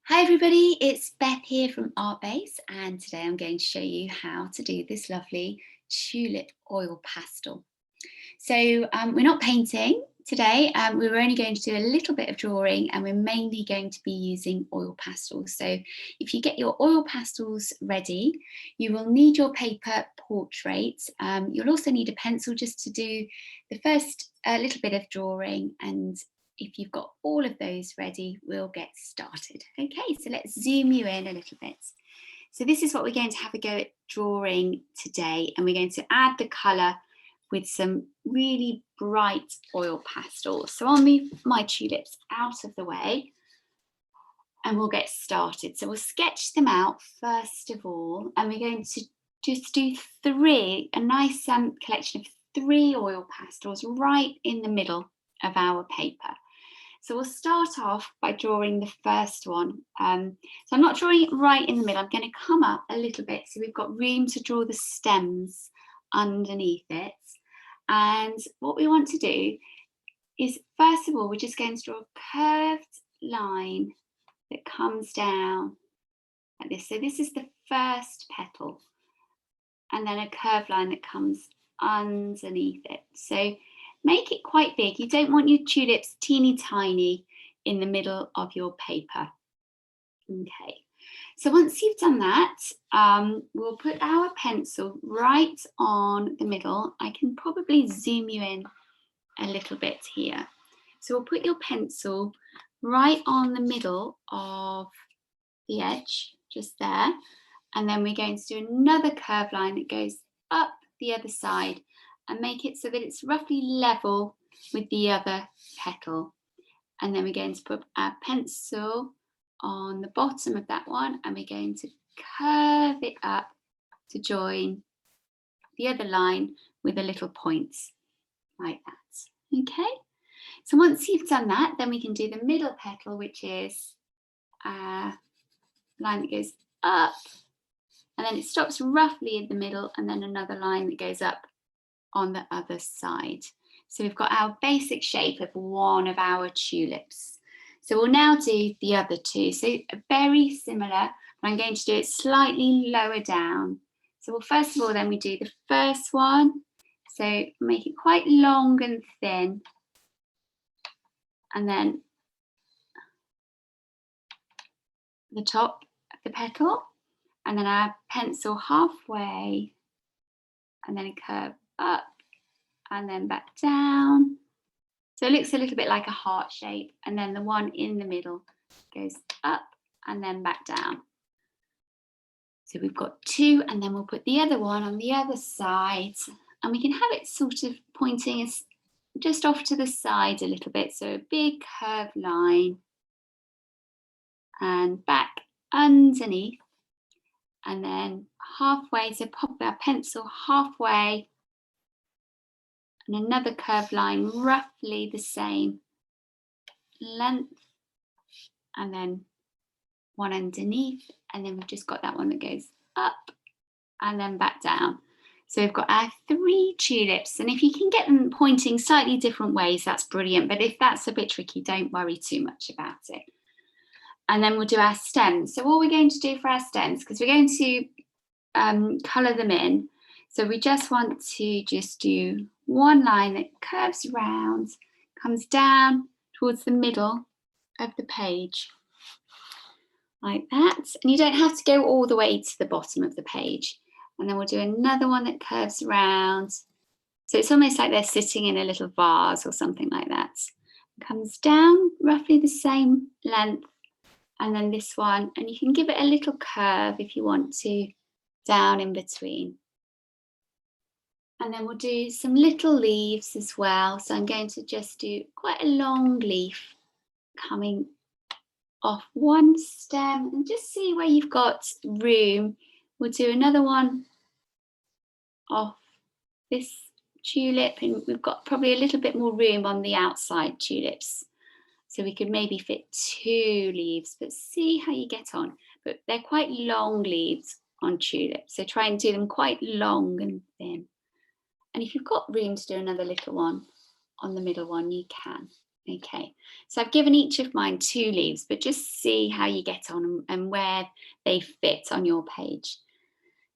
Hi everybody, it's Beth here from Art Base, and today I'm going to show you how to do this lovely tulip oil pastel. So we're not painting today, we're only going to do a little bit of drawing, and we're mainly going to be using oil pastels. So if you get your oil pastels ready, you will need your paper portrait. You'll also need a pencil just to do the first little bit of drawing, and if you've got all of those ready, we'll get started. Okay, so let's zoom you in a little bit. So this is what we're going to have a go at drawing today, and we're going to add the colour with some really bright oil pastels. So I'll move my tulips out of the way and we'll get started. So we'll sketch them out first of all, and we're going to just do a nice collection of 3 oil pastels right in the middle of our paper. So we'll start off by drawing the first one. So I'm not drawing it right in the middle. I'm going to come up a little bit so we've got room to draw the stems underneath it. And what we want to do is, first of all, we're just going to draw a curved line that comes down like this. So this is the first petal, and then a curved line that comes underneath it. So make it quite big. You don't want your tulips teeny tiny in the middle of your paper. Okay, so once you've done that, we'll put our pencil right on the middle. I can probably zoom you in a little bit here. So we'll put your pencil right on the middle of the edge, just there. And then we're going to do another curved line that goes up the other side and make it so that it's roughly level with the other petal. And then we're going to put our pencil on the bottom of that one, and we're going to curve it up to join the other line with a little point like that. Okay, so once you've done that, then we can do the middle petal, which is a line that goes up, and then it stops roughly in the middle, and then another line that goes up on the other side. So we've got our basic shape of one of our tulips. So we'll now do the other 2. So very similar, but I'm going to do it slightly lower down. So well, first of all, then we do the first one. So make it quite long and thin. And then the top of the petal, and then our pencil halfway, and then a curve up and then back down. So it looks a little bit like a heart shape, and then the one in the middle goes up and then back down. So we've got 2, and then we'll put the other one on the other side, and we can have it sort of pointing just off to the side a little bit. So a big curved line and back underneath, and then halfway, so pop our pencil halfway, and another curved line roughly the same length, and then one underneath, and then we've just got that one that goes up and then back down. So we've got our 3 tulips, and if you can get them pointing slightly different ways, that's brilliant, but if that's a bit tricky, don't worry too much about it. And then we'll do our stems. So what we're going to do for our stems, because we're going to colour them in, so we just want to just do one line that curves around, comes down towards the middle of the page, like that. And you don't have to go all the way to the bottom of the page. And then we'll do another one that curves around. So it's almost like they're sitting in a little vase or something like that. Comes down roughly the same length. And then this one, and you can give it a little curve if you want to, down in between. And then we'll do some little leaves as well. So I'm going to just do quite a long leaf coming off one stem, and just see where you've got room. We'll do another one off this tulip, and we've got probably a little bit more room on the outside tulips. So we could maybe fit 2 leaves, but see how you get on. But they're quite long leaves on tulips, so try and do them quite long and thin. And if you've got room to do another little one on the middle one, you can. Okay, so I've given each of mine 2 leaves, but just see how you get on and where they fit on your page.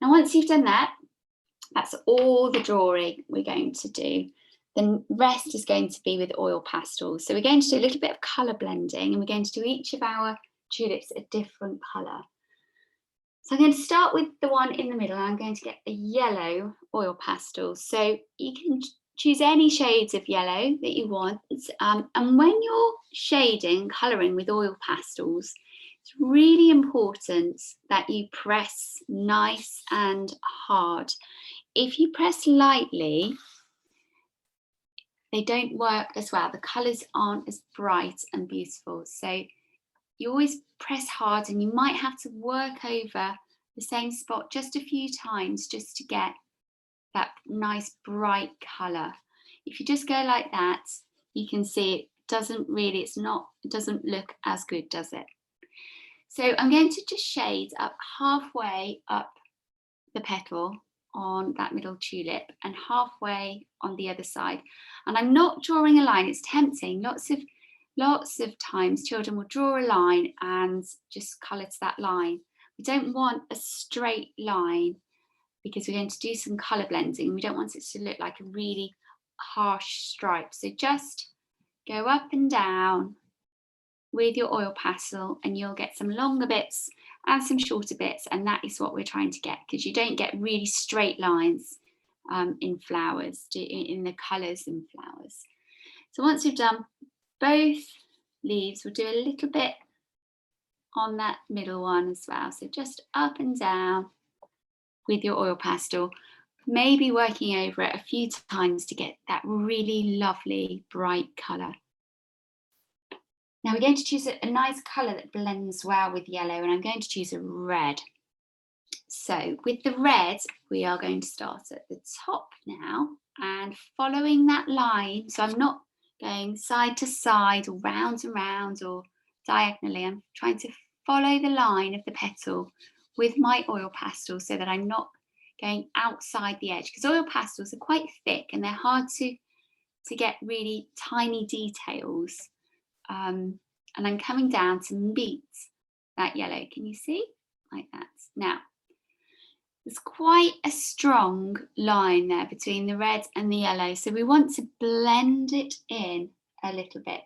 Now, once you've done that, that's all the drawing we're going to do. The rest is going to be with oil pastels. So we're going to do a little bit of colour blending, and we're going to do each of our tulips a different colour. So I'm going to start with the one in the middle, and I'm going to get a yellow oil pastel. So you can choose any shades of yellow that you want. And when you're shading, colouring with oil pastels, it's really important that you press nice and hard. If you press lightly, they don't work as well. The colours aren't as bright and beautiful. So you always press hard, and you might have to work over the same spot just a few times just to get that nice bright colour. If you just go like that, you can see it doesn't look as good, does it? So I'm going to just shade up halfway up the petal on that middle tulip and halfway on the other side. And I'm not drawing a line. It's tempting. Lots of times children will draw a line and just colour to that line. We don't want a straight line because we're going to do some colour blending. We don't want it to look like a really harsh stripe. So just go up and down with your oil pastel, and you'll get some longer bits and some shorter bits, and that is what we're trying to get, because you don't get really straight lines in flowers, in the colours in flowers. So once we've done both leaves, we'll do a little bit on that middle one as well. So just up and down with your oil pastel, maybe working over it a few times to get that really lovely bright colour. Now we're going to choose a nice colour that blends well with yellow, and I'm going to choose a red. So with the red, we are going to start at the top now and following that line. So I'm not going side to side or round and round or diagonally. I'm trying to follow the line of the petal with my oil pastel so that I'm not going outside the edge, because oil pastels are quite thick and they're hard to get really tiny details. And I'm coming down to meet that yellow. Can you see? Like that. Now, there's quite a strong line there between the red and the yellow. So we want to blend it in a little bit.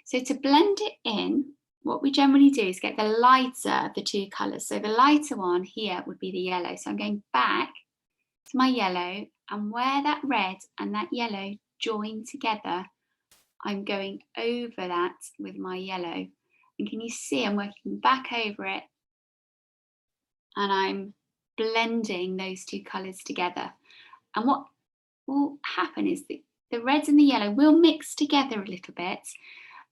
So to blend it in, what we generally do is get the lighter of the two colours. So the lighter one here would be the yellow. So I'm going back to my yellow, and where that red and that yellow join together, I'm going over that with my yellow. And can you see I'm working back over it, and I'm blending those two colours together. And what will happen is that the red and the yellow will mix together a little bit,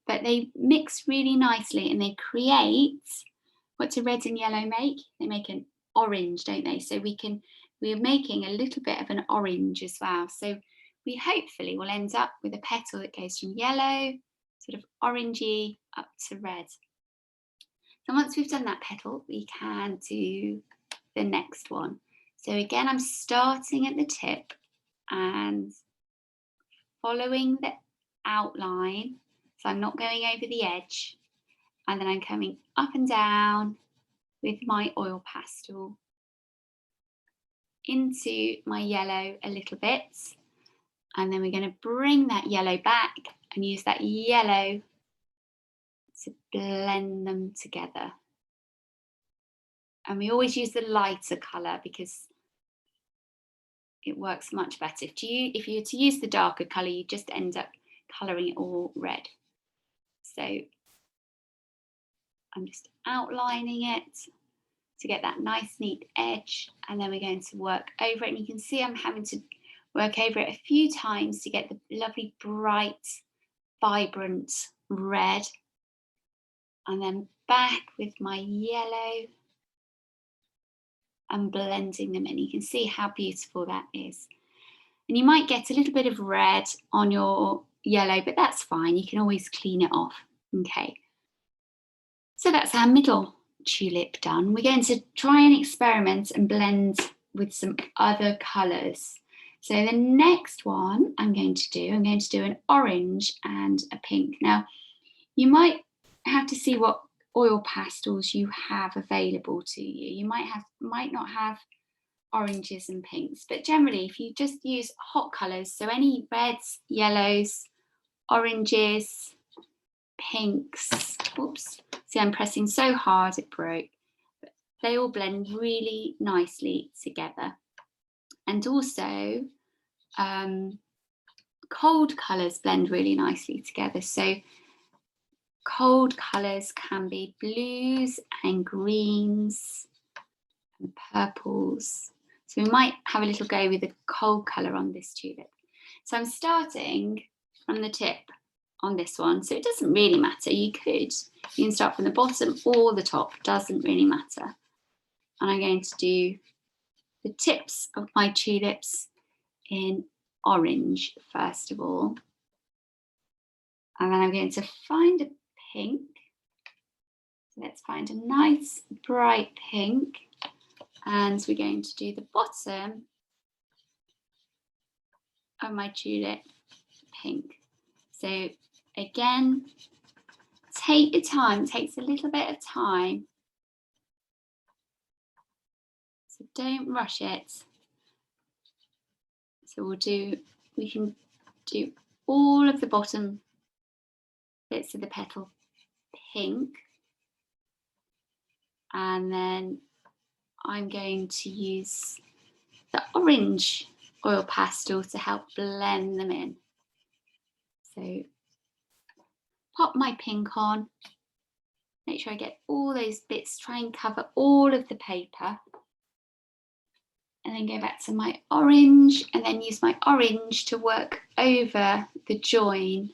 but they mix really nicely and they create, what do red and yellow make? They make an orange, don't they? So we're making a little bit of an orange as well. So we hopefully will end up with a petal that goes from yellow, sort of orangey, up to red. So once we've done that petal, we can do the next one. So again, I'm starting at the tip and following the outline. So I'm not going over the edge, and then I'm coming up and down with my oil pastel into my yellow a little bit. And then we're going to bring that yellow back and use that yellow to blend them together. And we always use the lighter colour because it works much better. If you were to use the darker colour, you just end up colouring it all red. So I'm just outlining it to get that nice neat edge, and then we're going to work over it. And you can see I'm having to work over it a few times to get the lovely bright, vibrant red, and then back with my yellow and blending them in. You can see how beautiful that is. And you might get a little bit of red on your yellow, but that's fine. You can always clean it off. Okay. So that's our middle tulip done. We're going to try and experiment and blend with some other colours. So the next one I'm going to do an orange and a pink. Now, you might have to see what oil pastels you have available to you. You might not have oranges and pinks, but generally if you just use hot colours, so any reds, yellows, oranges, pinks, oops, see I'm pressing so hard it broke, but they all blend really nicely together. And also cold colours blend really nicely together. So cold colours can be blues and greens and purples. So we might have a little go with a cold colour on this tulip. So I'm starting from the tip on this one. So it doesn't really matter. You can start from the bottom or the top, doesn't really matter. And I'm going to do the tips of my tulips in orange first of all. And then I'm going to find a pink. So let's find a nice bright pink. And we're going to do the bottom of my tulip pink. So again, take your time, it takes a little bit of time. So don't rush it. So we can do all of the bottom bits of the petal pink. And then I'm going to use the orange oil pastel to help blend them in. So pop my pink on, make sure I get all those bits, try and cover all of the paper. And then go back to my orange and then use my orange to work over the join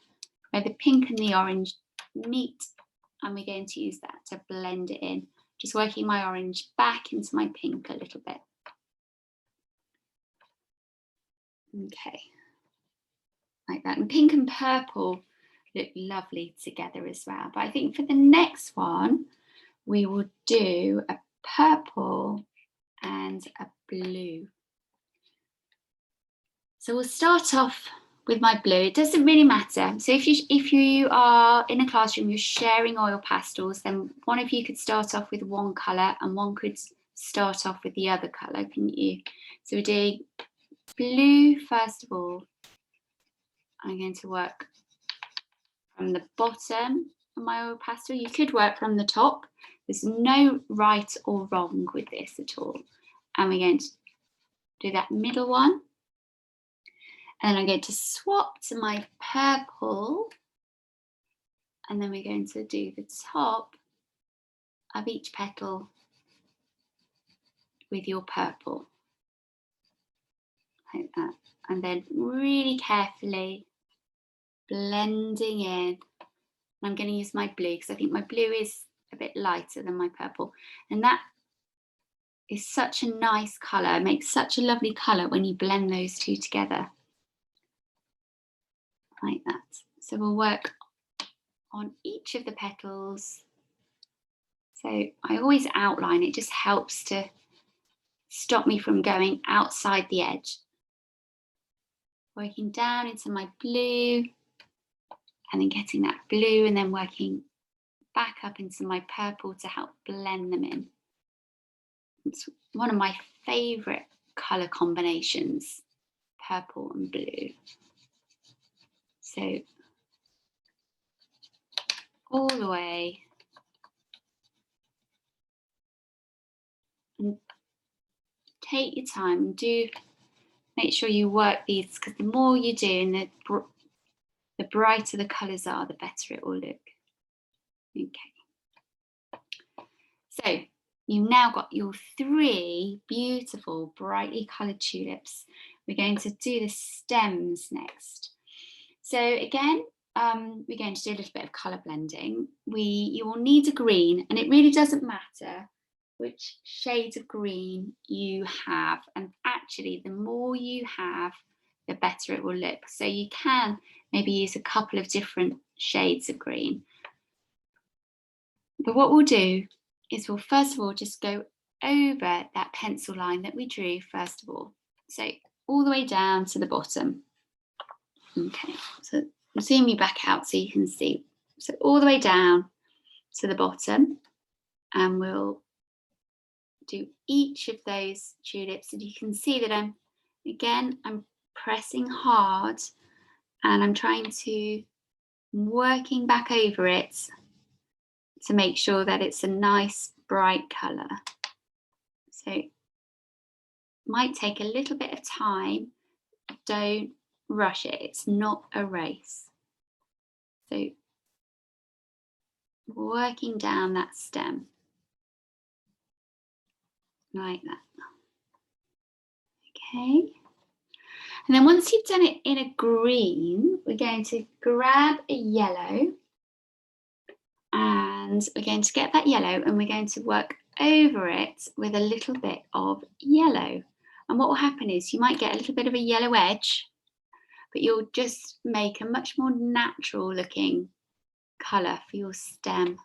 where the pink and the orange meet. And we're going to use that to blend it in. Just working my orange back into my pink a little bit. Okay, like that. And pink and purple look lovely together as well. But I think for the next one, we will do a purple and a blue. So we'll start off with my blue. It doesn't really matter. So if you are in a classroom, you're sharing oil pastels, then one of you could start off with one colour and one could start off with the other colour, couldn't you? So we're doing blue first of all. I'm going to work from the bottom of my oil pastel. You could work from the top. There's no right or wrong with this at all. And we're going to do that middle one. And then I'm going to swap to my purple. And then we're going to do the top of each petal with your purple. Like that. And then really carefully blending in. I'm going to use my blue because I think my blue is a bit lighter than my purple. And that is such a nice colour. It makes such a lovely colour when you blend those two together. Like that. So we'll work on each of the petals. So I always outline, it just helps to stop me from going outside the edge. Working down into my blue and then getting that blue and then working back up into my purple to help blend them in. It's one of my favourite colour combinations, purple and blue. So all the way. And take your time, make sure you work these because the more you do and the brighter the colours are, the better it will look. Okay. So you've now got your 3 beautiful, brightly coloured tulips. We're going to do the stems next. So again, we're going to do a little bit of colour blending. You will need a green, and it really doesn't matter which shades of green you have. And actually, the more you have, the better it will look. So you can maybe use a couple of different shades of green. But what we'll do is we'll first of all just go over that pencil line that we drew first of all. So all the way down to the bottom. Okay, so zoom you back out so you can see. So all the way down to the bottom, and we'll do each of those tulips, and you can see that I'm pressing hard, and I'm trying to working back over it to make sure that it's a nice bright colour. So it might take a little bit of time. Don't rush it, it's not a race. So working down that stem like that. Okay, and then once you've done it in a green, we're going to grab a yellow, and we're going to get that yellow and we're going to work over it with a little bit of yellow. And what will happen is you might get a little bit of a yellow edge, but you'll just make a much more natural looking colour for your stem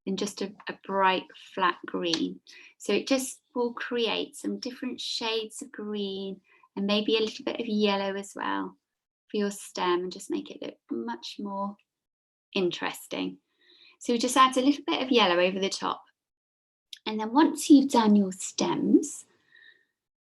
than just a bright flat green. So it just will create some different shades of green and maybe a little bit of yellow as well for your stem, and just make it look much more interesting. So we just add a little bit of yellow over the top. And then once you've done your stems,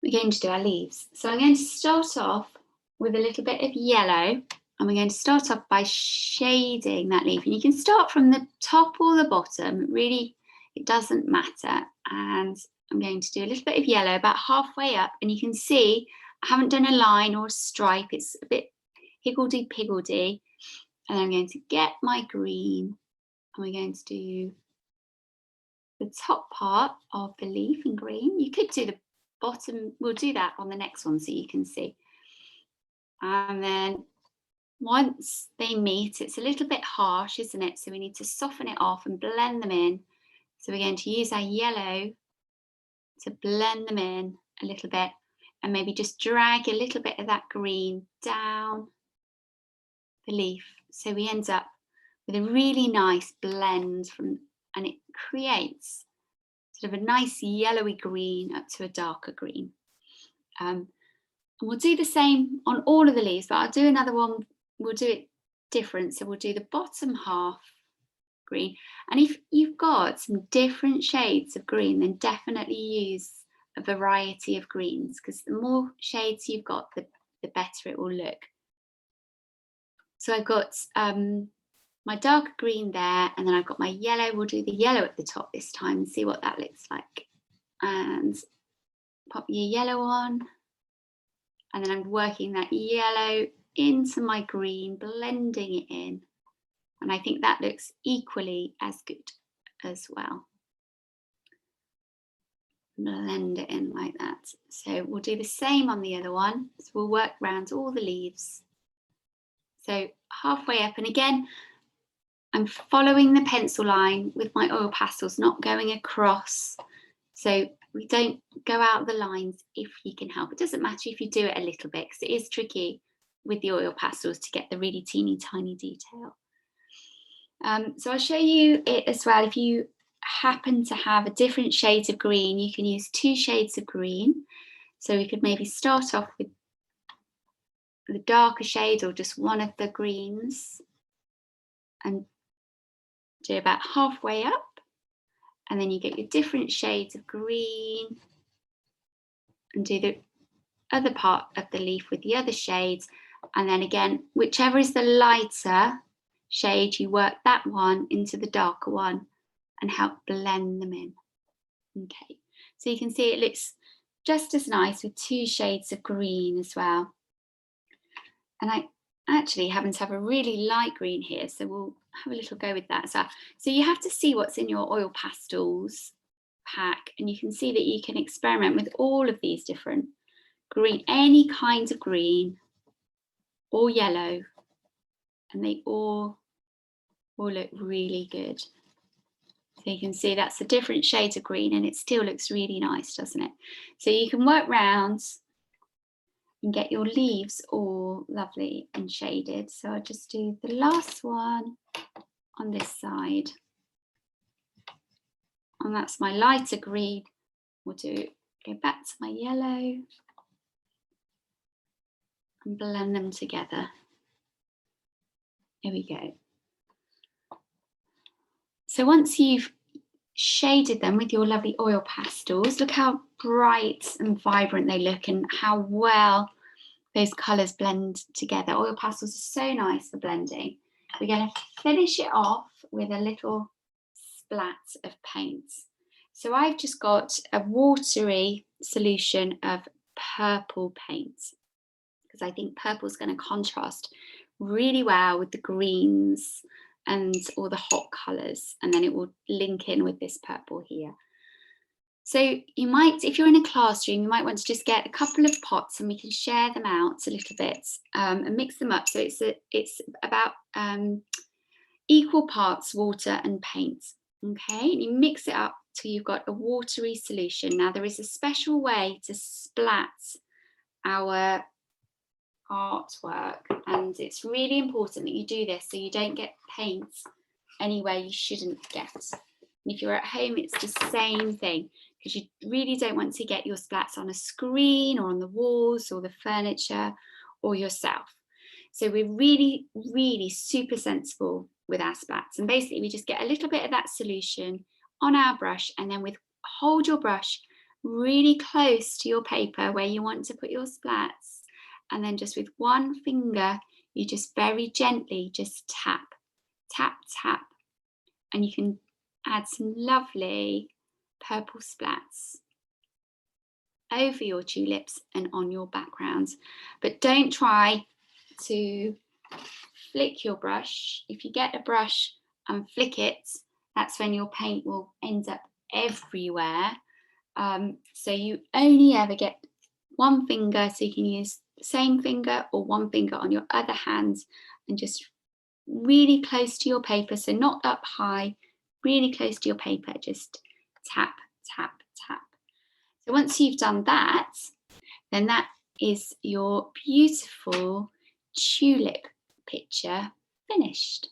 we're going to do our leaves. So I'm going to start off with a little bit of yellow, and we're going to start off by shading that leaf. And you can start from the top or the bottom, really, it doesn't matter. And I'm going to do a little bit of yellow about halfway up, and you can see I haven't done a line or a stripe, it's a bit higgledy-piggledy. And I'm going to get my green, and we're going to do the top part of the leaf in green. You could do the bottom, we'll do that on the next one so you can see. And then once they meet, it's a little bit harsh, isn't it? So we need to soften it off and blend them in. So we're going to use our yellow to blend them in a little bit, and maybe just drag a little bit of that green down the leaf. So we end up with a really nice blend and it creates sort of a nice yellowy green up to a darker green. And we'll do the same on all of the leaves, but I'll do another one, we'll do it different. So we'll do the bottom half green. And if you've got some different shades of green, then definitely use a variety of greens, because the more shades you've got, the better it will look. So I've got my dark green there, and then I've got my yellow. We'll do the yellow at the top this time and see what that looks like. And pop your yellow on, and then I'm working that yellow into my green, blending it in. And I think that looks equally as good as well. Blend it in like that. So we'll do the same on the other one. So we'll work around all the leaves. So halfway up, and again, I'm following the pencil line with my oil pastels, not going across. So we don't go out the lines if you can help. It doesn't matter if you do it a little bit, because it is tricky with the oil pastels to get the really teeny tiny detail. So I'll show you it as well. If you happen to have a different shades of green, you can use 2 shades of green. So we could maybe start off with the darker shade or just one of the greens and do about halfway up, and then you get your different shades of green and do the other part of the leaf with the other shades, and then again, whichever is the lighter shade, you work that one into the darker one and help blend them in. Okay, so you can see it looks just as nice with 2 shades of green as well. And I actually happen to have a really light green here, so we'll have a little go with that as well. So you have to see what's in your oil pastels pack, and you can see that you can experiment with all of these different green, any kind of green or yellow, and they all look really good. So you can see that's the different shades of green, and it still looks really nice, doesn't it? So you can work round and get your leaves all lovely and shaded. So I'll just do the last one on this side. And that's my lighter green. We'll go back to my yellow. and blend them together. There we go. So once you've shaded them with your lovely oil pastels, look how bright and vibrant they look and how well those colours blend together. Oil pastels are so nice for blending. We're going to finish it off with a little splat of paint. So I've just got a watery solution of purple paint because I think purple is going to contrast really well with the greens and all the hot colours, and then it will link in with this purple here. So you might, if you're in a classroom, you might want to just get a couple of pots and we can share them out a little bit and mix them up. So it's about equal parts water and paint. Okay, and you mix it up till you've got a watery solution. Now there is a special way to splat our artwork, and it's really important that you do this so you don't get paint anywhere you shouldn't get. And if you're at home, it's the same thing, because you really don't want to get your splats on a screen or on the walls or the furniture or yourself. So we're really, really super sensible with our splats. And basically we just get a little bit of that solution on our brush, and then hold your brush really close to your paper where you want to put your splats. And then just with one finger, you just very gently just tap, tap, tap. And you can add some lovely purple splats over your tulips and on your backgrounds. But don't try to flick your brush. If you get a brush and flick it, that's when your paint will end up everywhere. So you only ever get one finger, so you can use the same finger or one finger on your other hand, and just really close to your paper, so not up high, really close to your paper, just tap, tap, tap. So once you've done that, then that is your beautiful tulip picture finished.